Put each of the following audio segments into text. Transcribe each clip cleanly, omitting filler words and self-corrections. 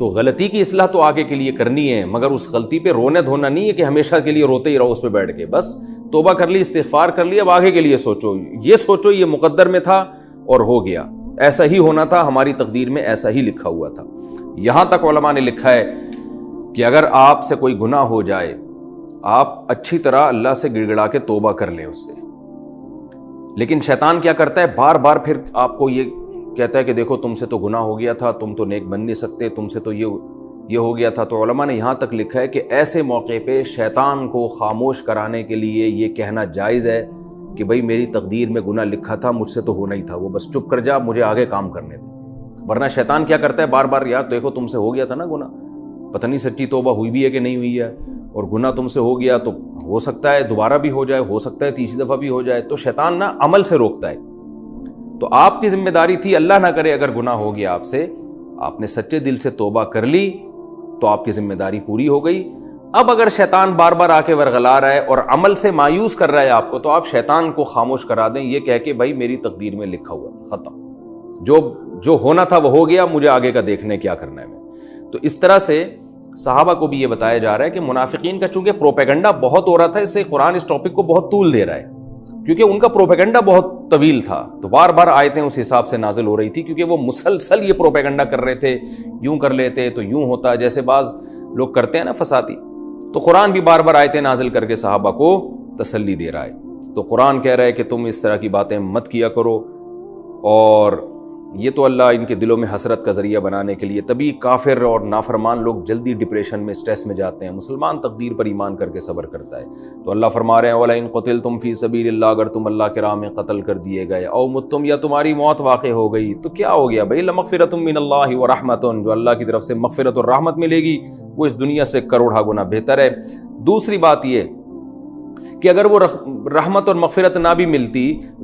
تو غلطی کی اصلاح تو آگے کے لیے کرنی ہے، مگر اس غلطی پہ رونے دھونا نہیں ہے کہ ہمیشہ کے لیے روتے ہی رہو اس پہ بیٹھ کے. بس توبہ کر لی، استغفار کر لی، اب آگے کے لیے سوچو. یہ سوچو یہ مقدر میں تھا اور ہو گیا، ایسا ہی ہونا تھا، ہماری تقدیر میں ایسا ہی لکھا ہوا تھا. یہاں تک علماء نے لکھا ہے کہ اگر آپ سے کوئی گناہ ہو جائے، آپ اچھی طرح اللہ سے گڑ گڑا کے توبہ کر لیں اس سے. لیکن شیطان کیا کرتا ہے، بار بار پھر آپ کو یہ کہتا ہے کہ دیکھو تم سے تو گناہ ہو گیا تھا، تم تو نیک بن نہیں سکتے، تم سے تو یہ ہو گیا تھا. تو علماء نے یہاں تک لکھا ہے کہ ایسے موقع پہ شیطان کو خاموش کرانے کے لیے یہ کہنا جائز ہے کہ بھائی میری تقدیر میں گناہ لکھا تھا، مجھ سے تو ہونا ہی تھا، وہ بس چپ کر جا، مجھے آگے کام کرنے دے. ورنہ شیطان کیا کرتا ہے، بار بار یار دیکھو تم سے ہو گیا تھا نا گناہ، پتہ نہیں سچی توبہ ہوئی بھی ہے کہ نہیں ہوئی ہے، اور گناہ تم سے ہو گیا تو ہو سکتا ہے دوبارہ بھی ہو جائے، ہو سکتا ہے تیسری دفعہ بھی ہو جائے. تو شیطان نا عمل سے روکتا ہے. تو آپ کی ذمہ داری تھی، اللہ نہ کرے اگر گناہ ہو گیا آپ سے، آپ نے سچے دل سے توبہ کر لی تو آپ کی ذمہ داری پوری ہو گئی. اب اگر شیطان بار بار آ کے ورغلا رہا ہے اور عمل سے مایوس کر رہا ہے آپ کو، تو آپ شیطان کو خاموش کرا دیں یہ کہہ کے بھائی میری تقدیر میں لکھا ہوا تھا، ختم، جو ہونا تھا وہ ہو گیا، مجھے آگے کا دیکھنے کیا کرنا ہے میں. تو اس طرح سے صحابہ کو بھی یہ بتایا جا رہا ہے کہ منافقین کا چونکہ پروپیگنڈا بہت ہو رہا تھا، اس لیے قرآن اس ٹاپک کو بہت طول دے رہا ہے، کیونکہ ان کا پروپیگنڈا بہت طویل تھا. تو بار بار آیتیں اس حساب سے نازل ہو رہی تھی، کیونکہ وہ مسلسل یہ پروپیگنڈا کر رہے تھے، یوں کر لیتے تو یوں ہوتا، جیسے بعض لوگ کرتے ہیں نا فسادی. تو قرآن بھی بار بار آیتیں نازل کر کے صحابہ کو تسلی دے رہا ہے. تو قرآن کہہ رہا ہے کہ تم اس طرح کی باتیں مت کیا کرو، اور یہ تو اللہ ان کے دلوں میں حسرت کا ذریعہ بنانے کے لیے، تبھی کافر اور نافرمان لوگ جلدی ڈپریشن میں، اسٹریس میں جاتے ہیں. مسلمان تقدیر پر ایمان کر کے صبر کرتا ہے. تو اللہ فرما رہے ہیں وَلَئِن قُتِلْتُمْ فِي سَبِيلِ اللَّهِ، اگر تم اللہ کے راہ میں قتل کر دیے گئے، او متم، یا تمہاری موت واقع ہو گئی، تو کیا ہو گیا بھائی، لَمَغْفِرَةٌ مِّنَ اللَّهِ وَرَحْمَةٌ، جو اللہ کی طرف سے مغفرت اور رحمت ملے گی وہ اس دنیا سے کروڑا گنا بہتر ہے. دوسری بات یہ کہ اگر وہ رحمت اور مغفرت نہ بھی ملتی،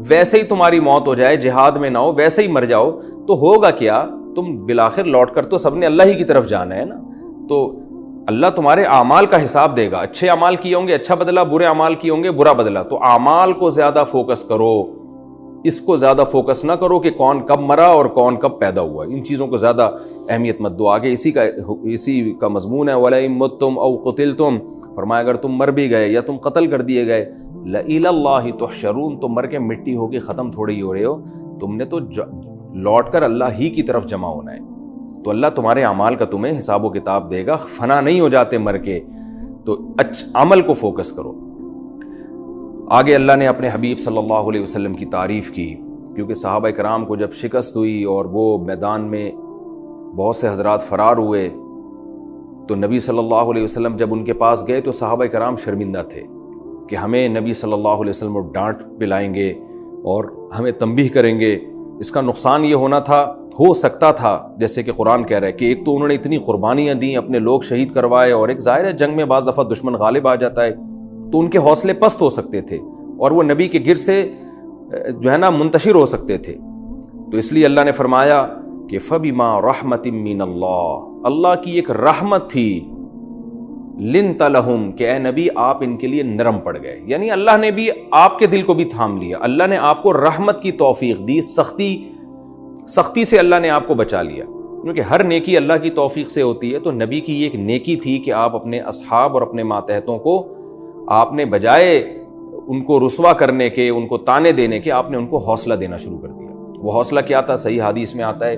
ویسے ہی تمہاری موت ہو جائے، جہاد میں نہ ہو، ویسے ہی مر جاؤ، تو ہوگا کیا، تم بالآخر لوٹ کر تو سب نے اللہ ہی کی طرف جانا ہے نا. تو اللہ تمہارے اعمال کا حساب دے گا، اچھے اعمال کیے ہوں گے اچھا بدلہ، برے اعمال کیے ہوں گے برا بدلہ. تو اعمال کو زیادہ فوکس کرو، اس کو زیادہ فوکس نہ کرو کہ کون کب مرا اور کون کب پیدا ہوا، ان چیزوں کو زیادہ اہمیت مت دو. آگے اسی کا مضمون ہے وَلَئِن مُتُّمْ أَوْ قُتِلْتُمْ، فرمایا اگر تم مر بھی گئے یا تم قتل کر دیے گئے، لَإِلَى اللَّهِ تُحْشَرُونَ، تم مر کے مٹی ہو کے ختم تھوڑی ہو رہے ہو، تم نے تو لوٹ کر اللہ ہی کی طرف جمع ہونا ہے. تو اللہ تمہارے اعمال کا تمہیں حساب و کتاب دے گا، فنا نہیں ہو جاتے مر کے. تو عمل کو فوکس کرو. آگے اللہ نے اپنے حبیب صلی اللہ علیہ وسلم کی تعریف کی، کیونکہ صحابہ کرام کو جب شکست ہوئی اور وہ میدان میں بہت سے حضرات فرار ہوئے، تو نبی صلی اللہ علیہ وسلم جب ان کے پاس گئے تو صحابہ کرام شرمندہ تھے کہ ہمیں نبی صلی اللہ علیہ وسلم ڈانٹ پلائیں گے اور ہمیں تنبیہ کریں گے. اس کا نقصان یہ ہو سکتا تھا جیسے کہ قرآن کہہ رہا ہے کہ ایک تو انہوں نے اتنی قربانیاں دیں، اپنے لوگ شہید کروائے، اور ایک ظاہر ہے جنگ میں بعض دفعہ دشمن غالب آ جاتا ہے، تو ان کے حوصلے پست ہو سکتے تھے اور وہ نبی کے گر سے جو ہے نا منتشر ہو سکتے تھے. تو اس لیے اللہ نے فرمایا کہ فَبِمَا رَحْمَةٍ مِّنَ اللَّهِ، اللہ کی ایک رحمت تھی، لِنْتَ لَهُمْ، کہ اے نبی آپ ان کے لیے نرم پڑ گئے. یعنی اللہ نے بھی آپ کے دل کو بھی تھام لیا، اللہ نے آپ کو رحمت کی توفیق دی، سختی سے اللہ نے آپ کو بچا لیا، کیونکہ ہر نیکی اللہ کی توفیق سے ہوتی ہے. تو نبی کی یہ ایک نیکی تھی کہ آپ اپنے اصحاب اور اپنے ماتحتوں کو آپ نے بجائے ان کو رسوا کرنے کے، ان کو تانے دینے کے، آپ نے ان کو حوصلہ دینا شروع کر دیا. وہ حوصلہ کیا تھا؟ صحیح حدیث میں آتا ہے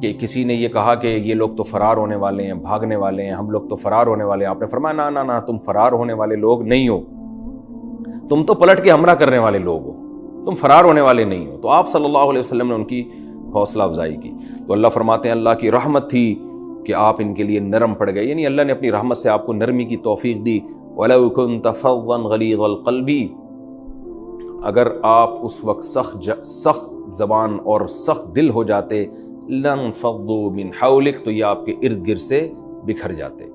کہ کسی نے یہ کہا کہ یہ لوگ تو فرار ہونے والے ہیں، بھاگنے والے ہیں، ہم لوگ تو فرار ہونے والے ہیں. آپ نے فرمایا نہ نہ، تم فرار ہونے والے لوگ نہیں ہو، تم تو پلٹ کے حملہ کرنے والے لوگ ہو، تم فرار ہونے والے نہیں ہو. تو آپ صلی اللہ علیہ وسلم نے ان کی حوصلہ افزائی کی. تو اللہ فرماتے ہیں اللہ کی رحمت تھی کہ آپ ان کے لیے نرم پڑ گئے، یعنی اللہ نے اپنی رحمت سے آپ کو نرمی کی توفیق دی. وَلَوْ كُنْتَ فَظًّا غَلِيظَ الْقَلْبِ، اگر آپ اس وقت سخت زبان اور سخت دل ہو جاتے، لَانفَضُّوا مِنْ حَوْلِكَ، تو یہ آپ کے ارد گرد سے بکھر جاتے.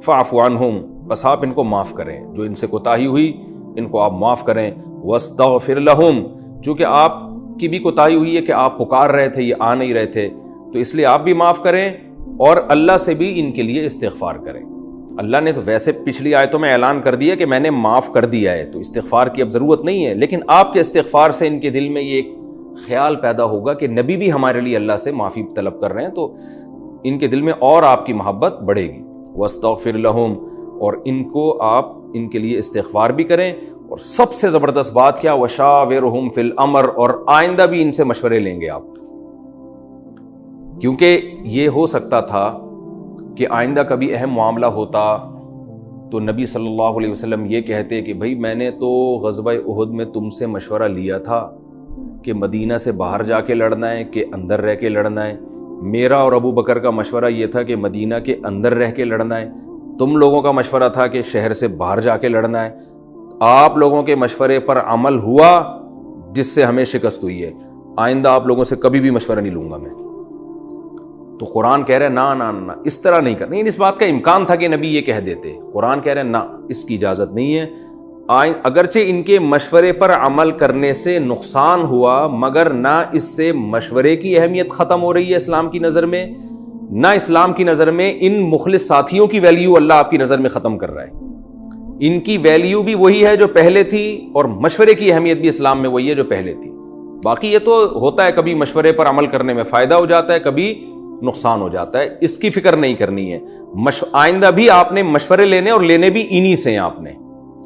فَاعْفُ عَنْهُمْ، بس آپ ان کو معاف کریں، جو ان سے کوتاہی ہوئی ان کو آپ معاف کریں. وَاسْتَغْفِرْ لَهُمْ، چونکہ آپ کی بھی کوتاہی ہوئی ہے کہ آپ پکار رہے تھے، یہ آ نہیں رہے تھے، تو اس لیے آپ بھی معاف کریں اور اللہ سے بھی ان کے لیے استغفار کریں. اللہ نے تو ویسے پچھلی آیتوں میں اعلان کر دیا کہ میں نے معاف کر دیا ہے، تو استغفار کی اب ضرورت نہیں ہے، لیکن آپ کے استغفار سے ان کے دل میں یہ ایک خیال پیدا ہوگا کہ نبی بھی ہمارے لیے اللہ سے معافی طلب کر رہے ہیں، تو ان کے دل میں اور آپ کی محبت بڑھے گی. واستغفر لہم، اور ان کو آپ ان کے لیے استغفار بھی کریں. اور سب سے زبردست بات کیا، وشاورہم فی الامر، اور آئندہ بھی ان سے مشورے لیں گے آپ، کیونکہ یہ ہو سکتا تھا کہ آئندہ کبھی اہم معاملہ ہوتا تو نبی صلی اللہ علیہ وسلم یہ کہتے کہ بھائی میں نے تو غزوہ احد میں تم سے مشورہ لیا تھا کہ مدینہ سے باہر جا کے لڑنا ہے کہ اندر رہ کے لڑنا ہے. میرا اور ابو بکر کا مشورہ یہ تھا کہ مدینہ کے اندر رہ کے لڑنا ہے، تم لوگوں کا مشورہ تھا کہ شہر سے باہر جا کے لڑنا ہے. آپ لوگوں کے مشورے پر عمل ہوا جس سے ہمیں شکست ہوئی ہے. آئندہ آپ لوگوں سے کبھی بھی مشورہ نہیں لوں گا میں. تو قرآن کہہ رہے ہیں نا نا نا، اس طرح نہیں کرنا. اس بات کا امکان تھا کہ نبی یہ کہہ دیتے. قرآن کہہ رہے ہیں نا، اس کی اجازت نہیں ہے. اگرچہ ان کے مشورے پر عمل کرنے سے نقصان ہوا، مگر نہ اس سے مشورے کی اہمیت ختم ہو رہی ہے اسلام کی نظر میں، نہ اسلام کی نظر میں ان مخلص ساتھیوں کی ویلیو اللہ آپ کی نظر میں ختم کر رہا ہے. ان کی ویلیو بھی وہی ہے جو پہلے تھی، اور مشورے کی اہمیت بھی اسلام میں وہی ہے جو پہلے تھی. باقی یہ تو ہوتا ہے، کبھی مشورے پر عمل کرنے میں فائدہ ہو جاتا ہے، کبھی نقصان ہو جاتا ہے. اس کی فکر نہیں کرنی ہے. آئندہ بھی آپ نے مشورے لینے، اور لینے بھی انہی سے ہیں.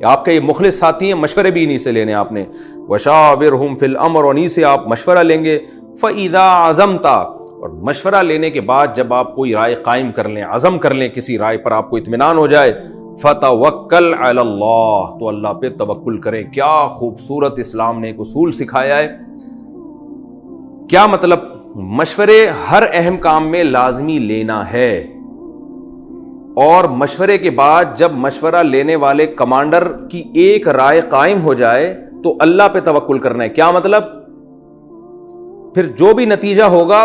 آپ کے یہ مخلص ساتھی ہیں، مشورے بھی انہی سے لینے آپ نے. وشاورہم فی الامر، انہی سے آپ مشورہ لیں گے. فَإِذَا عَزَمْتَ، اور مشورہ لینے کے بعد جب آپ کوئی رائے قائم کر لیں، عزم کر لیں کسی رائے پر، آپ کو اطمینان ہو جائے، فَتَوَكَّلْ عَلَى اللَّهِ، تو اللہ پہ توکل کریں. کیا خوبصورت اسلام نے ایک اصول سکھایا ہے. کیا مطلب؟ مشورے ہر اہم کام میں لازمی لینا ہے، اور مشورے کے بعد جب مشورہ لینے والے کمانڈر کی ایک رائے قائم ہو جائے تو اللہ پہ توکل کرنا ہے. کیا مطلب؟ پھر جو بھی نتیجہ ہوگا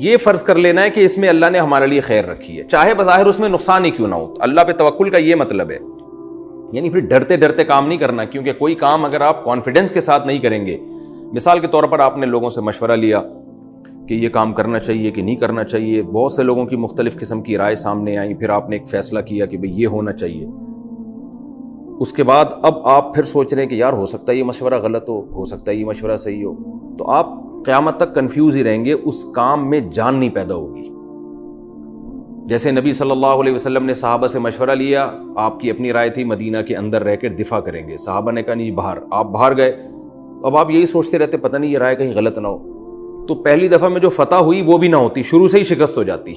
یہ فرض کر لینا ہے کہ اس میں اللہ نے ہمارے لیے خیر رکھی ہے، چاہے بظاہر اس میں نقصان ہی کیوں نہ ہو. اللہ پہ توکل کا یہ مطلب ہے. یعنی پھر ڈرتے ڈرتے کام نہیں کرنا، کیونکہ کوئی کام اگر آپ کانفیڈنس کے ساتھ نہیں کریں گے، مثال کے طور پر آپ نے لوگوں سے مشورہ لیا کہ یہ کام کرنا چاہیے کہ نہیں کرنا چاہیے، بہت سے لوگوں کی مختلف قسم کی رائے سامنے آئیں، پھر آپ نے ایک فیصلہ کیا کہ بھئی یہ ہونا چاہیے. اس کے بعد اب آپ پھر سوچ رہے ہیں کہ یار ہو سکتا ہے یہ مشورہ غلط ہو سکتا ہے یہ مشورہ صحیح ہو، تو آپ قیامت تک کنفیوز ہی رہیں گے، اس کام میں جان نہیں پیدا ہوگی. جیسے نبی صلی اللہ علیہ وسلم نے صحابہ سے مشورہ لیا، آپ کی اپنی رائے تھی مدینہ کے اندر رہ کر دفاع کریں گے، صحابہ نے کہا نہیں باہر، آپ باہر گئے. اب آپ یہی سوچتے رہتے پتہ نہیں یہ رائے کہیں غلط نہ ہو، تو پہلی دفعہ میں جو فتح ہوئی وہ بھی نہ ہوتی، شروع سے ہی شکست ہو جاتی،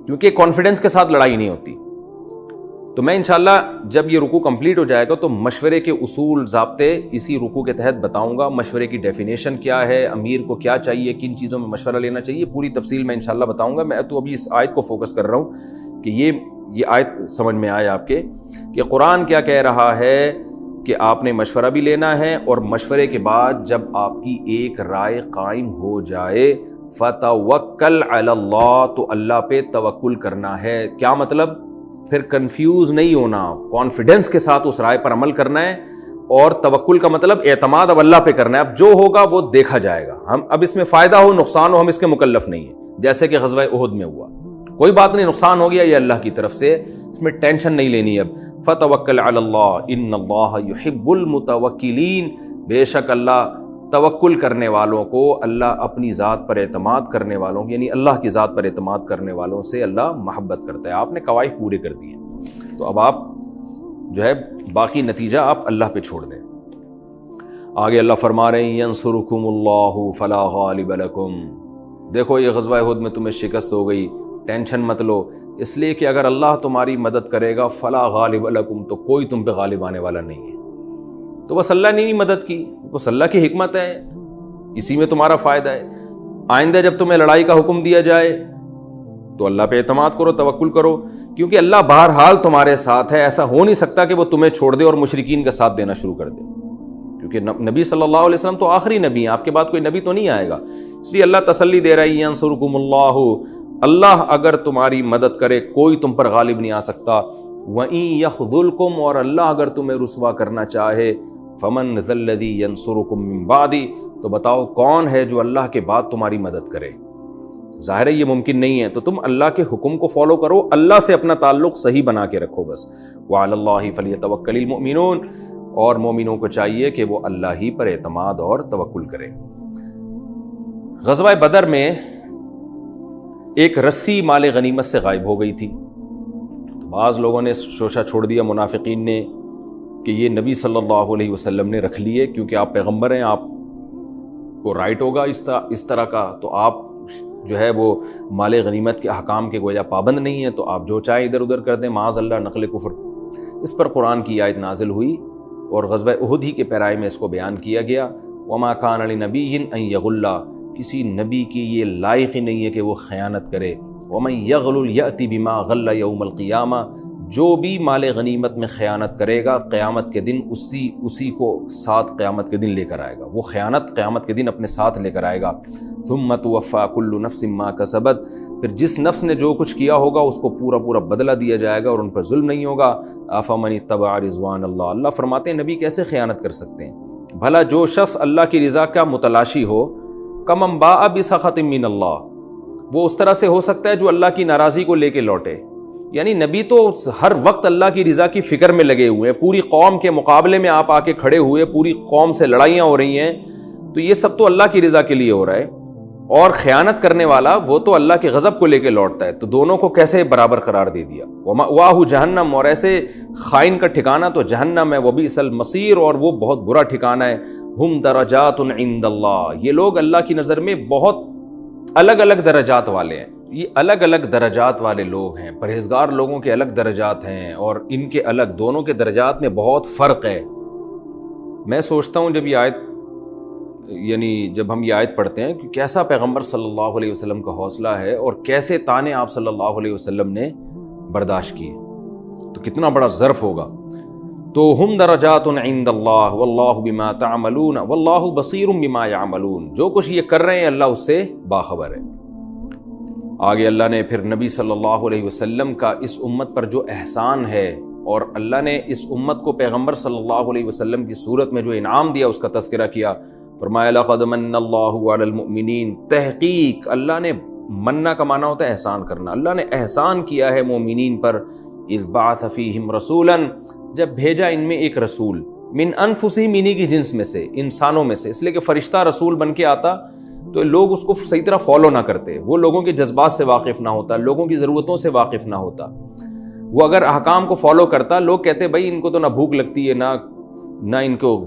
کیونکہ کانفیڈنس کے ساتھ لڑائی نہیں ہوتی. تو میں انشاءاللہ جب یہ رکوع کمپلیٹ ہو جائے گا تو مشورے کے اصول ضابطے اسی رکوع کے تحت بتاؤں گا. مشورے کی ڈیفینیشن کیا ہے، امیر کو کیا چاہیے، کن چیزوں میں مشورہ لینا چاہیے، پوری تفصیل میں انشاءاللہ بتاؤں گا. میں تو ابھی اس آیت کو فوکس کر رہا ہوں کہ یہ آیت سمجھ میں آئے آپ کے کہ قرآن کیا کہہ رہا ہے کہ آپ نے مشورہ بھی لینا ہے، اور مشورے کے بعد جب آپ کی ایک رائے قائم ہو جائے فَتَوَكَّلْ عَلَى اللَّهِ، تو اللہ پہ توکل کرنا ہے. کیا مطلب؟ پھر کنفیوز نہیں ہونا، کانفیڈنس کے ساتھ اس رائے پر عمل کرنا ہے. اور توکل کا مطلب اعتماد اب اللہ پہ کرنا ہے. اب جو ہوگا وہ دیکھا جائے گا، ہم اب اس میں فائدہ ہو نقصان ہو ہم اس کے مکلف نہیں ہیں. جیسے کہ غزوہ احد میں ہوا، کوئی بات نہیں، نقصان ہو گیا یہ اللہ کی طرف سے، اس میں ٹینشن نہیں لینی. اب فَتَوَكَّلْ عَلَى اللَّهِ إِنَّ اللَّهَ يُحِبُّ الْمُتَوَكِّلِينَ، بے شک اللہ توکل کرنے والوں کو، اللہ اپنی ذات پر اعتماد کرنے والوں، یعنی اللہ کی ذات پر اعتماد کرنے والوں سے اللہ محبت کرتا ہے. آپ نے قواعد پورے کر دیے، تو اب آپ جو ہے باقی نتیجہ آپ اللہ پہ چھوڑ دیں. آگے اللہ فرما رہے ہیں يَنْصُرُكُمُ اللَّهُ فَلَا غَالِبَ لَكُمْ. دیکھو یہ غزوہ احد میں تمہیں شکست ہو گئی، ٹینشن مت لو، اس لیے کہ اگر اللہ تمہاری مدد کرے گا فَلَا غَالِبَ لَكُمْ، تو کوئی تم پہ غالب آنے والا نہیں ہے. تو بس اللہ نے نہیں مدد کی، بس اللہ کی حکمت ہے، اسی میں تمہارا فائدہ ہے. آئندہ جب تمہیں لڑائی کا حکم دیا جائے تو اللہ پہ اعتماد کرو، توکل کرو، کیونکہ اللہ بہرحال تمہارے ساتھ ہے. ایسا ہو نہیں سکتا کہ وہ تمہیں چھوڑ دے اور مشرکین کا ساتھ دینا شروع کر دے، کیونکہ نبی صلی اللہ علیہ وسلم تو آخری نبی ہیں، آپ کے بعد کوئی نبی تو نہیں آئے گا. اس لیے اللہ تسلی دے رہا ہے يَنْصُرُكُمُ اللَّهُ، اللہ اگر تمہاری مدد کرے کوئی تم پر غالب نہیں آ سکتا. وَإِن يَخْذُلْكُمْ، اور اللہ اگر تمہیں رسوا کرنا چاہے، فَمَنْ ذَا الَّذِي يَنْصُرُكُمْ مِنْ بَعْدِ، تو بتاؤ کون ہے جو اللہ کے بعد تمہاری مدد کرے. ظاہر ہے یہ ممکن نہیں ہے، تو تم اللہ کے حکم کو فالو کرو، اللہ سے اپنا تعلق صحیح بنا کے رکھو بس. وَعَلَى اللَّهِ فَلْيَتَوَكَّلِ الْمُؤْمِنُونَ، اور مومنوں کو چاہیے کہ وہ اللہ ہی پر اعتماد اور توکل کرے. غزوہ بدر میں ایک رسی مال غنیمت سے غائب ہو گئی تھی. تو بعض لوگوں نے شوشہ چھوڑ دیا منافقین نے کہ یہ نبی صلی اللہ علیہ وسلم نے رکھ لیے، کیونکہ آپ پیغمبر ہیں، آپ کو رائٹ ہوگا اس طرح کا، تو آپ جو ہے وہ مال غنیمت کے احکام کے گویا پابند نہیں ہیں، تو آپ جو چاہیں ادھر ادھر کر دیں، معاذ اللہ نقل کفر. اس پر قرآن کی آیت نازل ہوئی اور غزوہ احد ہی کے پیرائے میں اس کو بیان کیا گیا. وما کان لنبی ان یغل، کسی نبی کی یہ لائق ہی نہیں ہے کہ وہ خیانت کرے. ومن یغل یأتی بما غل یوم القیامہ، جو بھی مال غنیمت میں خیانت کرے گا قیامت کے دن اسی کو ساتھ قیامت کے دن لے کر آئے گا، وہ خیانت قیامت کے دن اپنے ساتھ لے کر آئے گا. ثم توفی کل نفس ما کسبت، پھر جس نفس نے جو کچھ کیا ہوگا اس کو پورا بدلہ دیا جائے گا اور ان پر ظلم نہیں ہوگا. افمن اتبع رضوان اللہ، اللہ فرماتے ہیں نبی کیسے خیانت کر سکتے ہیں؟ بھلا جو شخص اللہ کی رضا کا متلاشی ہو، کمن باء بسخط من اللہ، وہ اس طرح سے ہو سکتا ہے جو اللہ کی ناراضی کو لے کے لوٹے. یعنی نبی تو ہر وقت اللہ کی رضا کی فکر میں لگے ہوئے ہیں، پوری قوم کے مقابلے میں آپ آ کے کھڑے ہوئے، پوری قوم سے لڑائیاں ہو رہی ہیں، تو یہ سب تو اللہ کی رضا کے لیے ہو رہا ہے. اور خیانت کرنے والا وہ تو اللہ کے غضب کو لے کے لوٹتا ہے، تو دونوں کو کیسے برابر قرار دے دیا؟ وَمَأْوَاهُ جہنم، اور ایسے خائن کا ٹھکانہ تو جہنم ہے، وَبِئْسَ الْمَصِيرُ، اور وہ بہت برا ٹھکانہ ہے. ہم درجات عند اللہ، یہ لوگ اللہ کی نظر میں بہت الگ الگ درجات والے ہیں. یہ الگ الگ درجات والے لوگ ہیں، پرہیزگار لوگوں کے الگ درجات ہیں اور ان کے الگ، دونوں کے درجات میں بہت فرق ہے. میں سوچتا ہوں جب یہ آیت، یعنی جب ہم یہ آیت پڑھتے ہیں کہ کیسا پیغمبر صلی اللہ علیہ وسلم کا حوصلہ ہے اور کیسے طعنے آپ صلی اللہ علیہ وسلم نے برداشت کیے، تو کتنا بڑا ظرف ہوگا. تو ہم درجات عند اللہ واللہ بما تعملون واللہ بصیر بما یعملون، جو کچھ یہ کر رہے ہیں اللہ اس سے باخبر ہے. آگے اللہ نے پھر نبی صلی اللہ علیہ وسلم کا اس امت پر جو احسان ہے، اور اللہ نے اس امت کو پیغمبر صلی اللہ علیہ وسلم کی صورت میں جو انعام دیا اس کا تذکرہ کیا. فرمایا لقد من اللہ علی المؤمنین، تحقیق اللہ نے، مننا کا معنی ہوتا ہے احسان کرنا، اللہ نے احسان کیا ہے مومنین پر. اذ بعث فیہم رسولا، جب بھیجا ان میں ایک رسول، من انفسہم، انہی کی جنس میں سے، انسانوں میں سے. اس لیے کہ فرشتہ رسول بن کے آتا تو لوگ اس کو صحیح طرح فالو نہ کرتے، وہ لوگوں کے جذبات سے واقف نہ ہوتا، لوگوں کی ضرورتوں سے واقف نہ ہوتا. وہ اگر احکام کو فالو کرتا، لوگ کہتے بھائی ان کو تو نہ بھوک لگتی ہے، نہ ان کو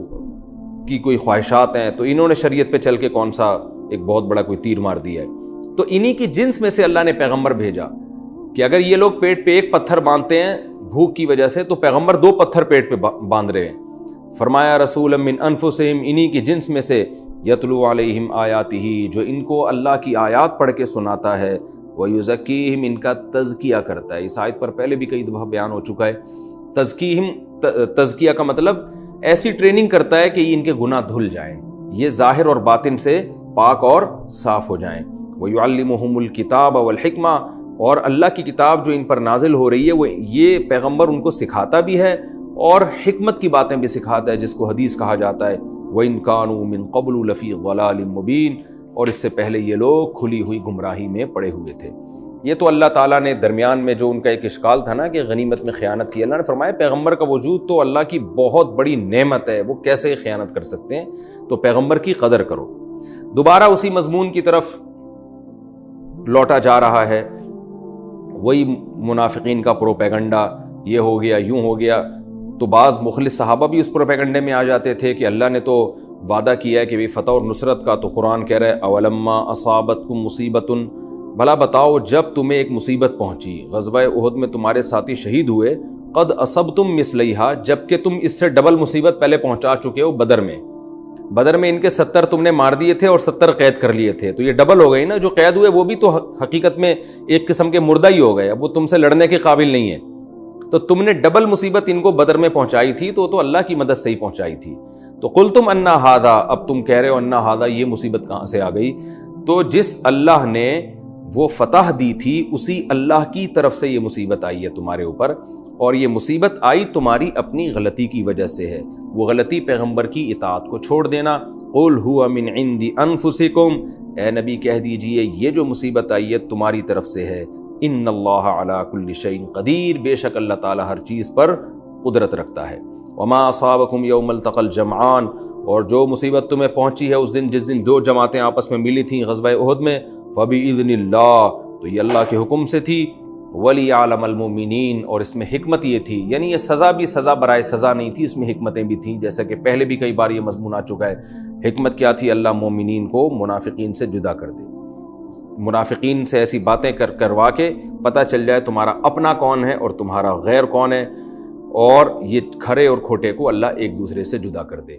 کی کوئی خواہشات ہیں، تو انہوں نے شریعت پہ چل کے کون سا ایک بہت بڑا کوئی تیر مار دیا ہے. تو انہی کی جنس میں سے اللہ نے پیغمبر بھیجا کہ اگر یہ لوگ پیٹ پہ ایک پتھر باندھتے ہیں بھوک کی وجہ سے، تو پیغمبر 2 پتھر پیٹ پہ باندھ رہے ہیں. فرمایا رسولا من انفسہم، انہی کی جنس میں سے، یتلو علیہم آیاتہ، جو ان کو اللہ کی آیات پڑھ کے سناتا ہے، ویزکیہم، ان کا تزکیہ کرتا ہے. اس آیت پر پہلے بھی کئی دفعہ بیان ہو چکا ہے. تزکیہ کا مطلب ایسی ٹریننگ کرتا ہے کہ یہ ان کے گناہ دھل جائیں، یہ ظاہر اور باطن سے پاک اور صاف ہو جائیں. وَيُعَلِّمُهُمُ الْكِتَابَ وَالْحِكْمَةَ، اور اللہ کی کتاب جو ان پر نازل ہو رہی ہے وہ یہ پیغمبر ان کو سکھاتا بھی ہے اور حکمت کی باتیں بھی سکھاتا ہے، جس کو حدیث کہا جاتا ہے. وَإِن كَانُوا مِن قَبْلُ لَفِي ضَلَالٍ مُبِينٍ، اور اس سے پہلے یہ لوگ کھلی ہوئی گمراہی میں پڑے ہوئے تھے. یہ تو اللہ تعالیٰ نے درمیان میں جو ان کا ایک اشکال تھا نا کہ غنیمت میں خیانت کی، اللہ نے فرمایا پیغمبر کا وجود تو اللہ کی بہت بڑی نعمت ہے، وہ کیسے خیانت کر سکتے ہیں، تو پیغمبر کی قدر کرو. دوبارہ اسی مضمون کی طرف لوٹا جا رہا ہے، وہی منافقین کا پروپیگنڈا، یہ ہو گیا یوں ہو گیا. تو بعض مخلص صحابہ بھی اس پروپیگنڈے میں آ جاتے تھے کہ اللہ نے تو وعدہ کیا ہے کہ بھی فتح اور نصرت کا، تو قرآن کہہ رہا ہے اولما اصابتکم مصیبت، بھلا بتاؤ جب تمہیں ایک مصیبت پہنچی، غزوہ احد میں تمہارے ساتھی شہید ہوئے، قد اصبتم مثلیہا، جبکہ تم اس سے ڈبل مصیبت پہلے پہنچا چکے ہو بدر میں ان کے 70 تم نے مار دیے تھے اور 70 قید کر لیے تھے، تو یہ ڈبل ہو گئی نا. جو قید ہوئے وہ بھی تو حقیقت میں ایک قسم کے مردہ ہی ہو گئے، اب وہ تم سے لڑنے کے قابل نہیں ہے. تو تم نے ڈبل مصیبت ان کو بدر میں پہنچائی تھی، تو اللہ کی مدد سے ہی پہنچائی تھی. تو قلتم انا ھذا، اب تم کہہ رہے ہو انا ھذا، یہ مصیبت کہاں سے آ گئی؟ تو جس اللہ نے وہ فتح دی تھی اسی اللہ کی طرف سے یہ مصیبت آئی ہے تمہارے اوپر، اور یہ مصیبت آئی تمہاری اپنی غلطی کی وجہ سے ہے. وہ غلطی پیغمبر کی اطاعت کو چھوڑ دینا. قل ھو من عند انفسکم، اے نبی کہہ دیجئے یہ جو مصیبت آئی ہے تمہاری طرف سے ہے. ان اللہ علی کل شیء قدیر، بے شک اللہ تعالیٰ ہر چیز پر قدرت رکھتا ہے. وما اصابکم یوم التقى الجمعان، اور جو مصیبت تمہیں پہنچی ہے اس دن جس دن 2 جماعتیں آپس میں ملی تھیں غزوہ احد میں، فبإذن اللہ، تو تو یہ اللہ کے حکم سے تھی، وَلِيَعْلَمَ الْمُؤْمِنِينَ، اور اس میں حکمت یہ تھی، یعنی یہ سزا بھی سزا برائے سزا نہیں تھی، اس میں حکمتیں بھی تھیں، جیسا کہ پہلے بھی کئی بار یہ مضمون آ چکا ہے۔ حکمت کیا تھی؟ اللہ مومنین کو منافقین سے جدا کر دے، منافقین سے ایسی باتیں کروا کے پتہ چل جائے تمہارا اپنا کون ہے اور تمہارا غیر کون ہے، اور یہ کھرے اور کھوٹے کو اللہ ایک دوسرے سے جدا کر دے۔